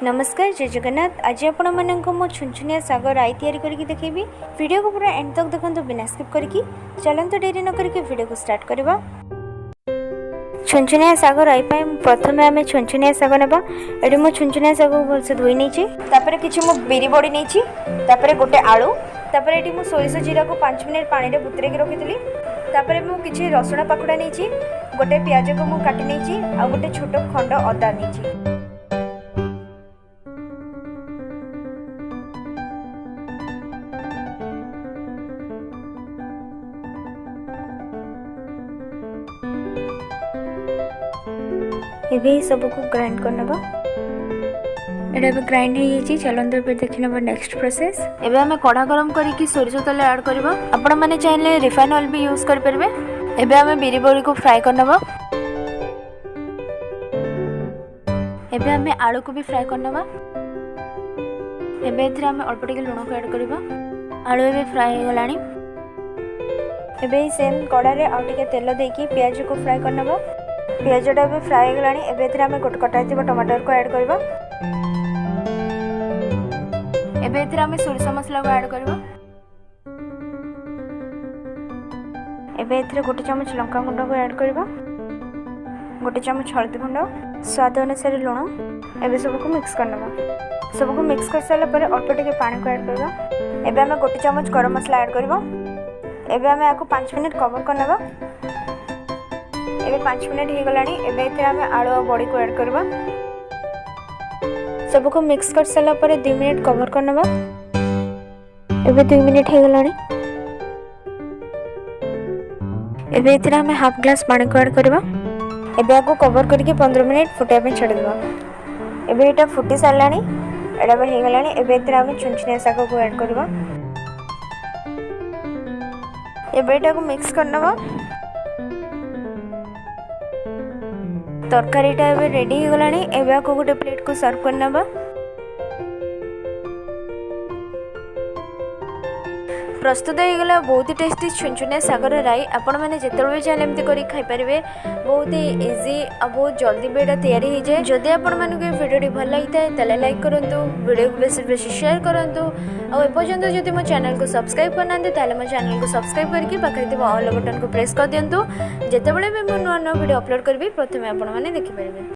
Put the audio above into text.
नमस्कार जय जगन्नाथ। आज आपण मानक मो छुनछुनिया साग राई तैयारी करके देखेबी। वीडियो को पूरा एंड तक देखंतु बिना स्किप करके। चलंतु देरी न करके वीडियो को स्टार्ट करबा। छुनछुनिया साग राई पाई प्रथमे आमे छुनछुनिया साग नेबा। एडी मो छुनछुनिया साग को भलसे धोई नेछि। तापरे किछि मो बिरी बडी नेछि। तापरे गोटे आलू। तापरे एडी मो सोरिष जीरा को 5 मिनिट पानी रे बुतरे के रखितली। तापरे मो किछि रसुण पाकुडा नेछि। गोटे प्याज को मो काटि नेछि आ गोटे छोटो खंड अदा नेछि। एबे सब को ग्राइंड करनबा। एडा बे ग्राइंड हे येची। चलंदो पे देखिनबा नेक्स्ट प्रोसेस। एबे हमें कढ़ा गरम करिकि सोरिष तेल ऐड करबा। आपण माने चाहिले रिफाइन ऑयल भी यूज कर परबे। एबे हमें बिरी बड़ी को फ्राई करनबा। एबे हमें आलू को भी फ्राई करनबा। एबे एथरा हमें अल्प टिके लूण को ऐड करबा। आलू एबे फ्राई हो गलानी। एबे सेम कढ़ा रे आ टिके तेल देकी प्याज को फ्राई करनबा। पियाजटा भी फ्राई हो गलानी। एबे एथरा हमें गोट कटाइथिबा टमाटर को ऐड करबा। एबे एथरा हमें सोरिष मसला को ऐड करबा। एबे एथरे गोटे चमच लंका गुंड को ऐड करबा। गोटे चमच हल्दी गुंड, स्वाद अनुसार लूण। एबे सब को मिक्स करनबा। सब को मिक्स कर साला परे अल्प टिके पानी को ऐड करबा। एबे हमें गोटे चमच गरम मसला ऐड करबा। एबे हमें आको 5 मिनिट कवर करनबा। एबे 5 मिनिट हो गलानी। एबे एथरे हमें आलू और बड़ी को ऐड करबा। सब को मिक्स कर साला परे 2 मिनिट कवर करनबा। एबे 2 मिनिट हो गलानी। एबे एथरे हमें हाफ ग्लास पानी को ऐड करबा। एबे आको कवर करके 15 मिनिट फुटाय पे छाड़ देबा। एबे एटा फुटी सालानी। एडा बे हो गलानी। एबे एथरे हमें छुनछुनिया साग को ऐड करबा। एबे एटा को मिक्स करनबा। तरकारीटा एबे रेडी हो गलानी। एबे आको गोटे प्लेट को सर्व करनबा। प्रस्तुत हो गला बहुत ही टेस्टी छुनछुनिया सागर राई। आपण मैंने जितेबाला भी चाहे एमती कर खाई पारे। बहुत ही इजी और बहुत जल्दी भी यहाँ तैयारी हो जाए। जदि आपण मानक भिडियो भल लगी है लाइक करूँ, वीडियो को बेस बेस शेयर करूँ। आपर्यंत जब मो चैनल को सब्सक्राइब करना मो चैनल को सब्सक्राइब करके पाखे ऑल बटन को प्रेस कर दिंतु। जितेबाला भी मुझे नुआ नुआ वीडियो अपलोड करी प्रथम आपण मैंने देखिपारे।